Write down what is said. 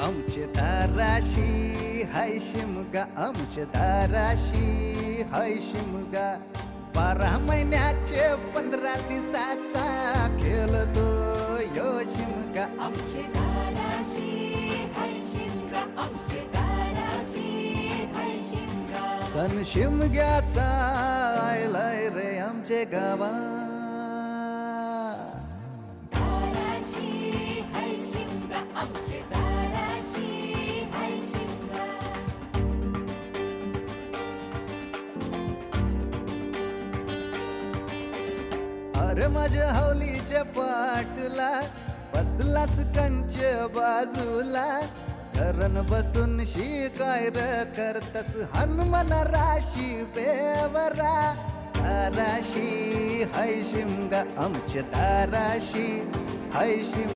आमचे दाराशी हाय शिमगा, आमचे दाराशी हाय शिमगा. 12 महिन्याचे 15 दिवसाचा खेळतो यो शिमगा. आमचे दाराशी हाय शिमगा, आमचे दाराशी हाय शिमगा. सण शिमग्याचा आयलाय रे आमचे गावा. दाराशी हाय शिमगा, आमचे दाराशी हाय शिमगा. अरे माझ्या हौलीच्या पाटला बसलास कंच बाजूला. धरण बसून शिकाय र करतस हनुमान राशी बेवरा. दाराशी हाय शिमगा, आमच्या दाराशी हाय शिमगा.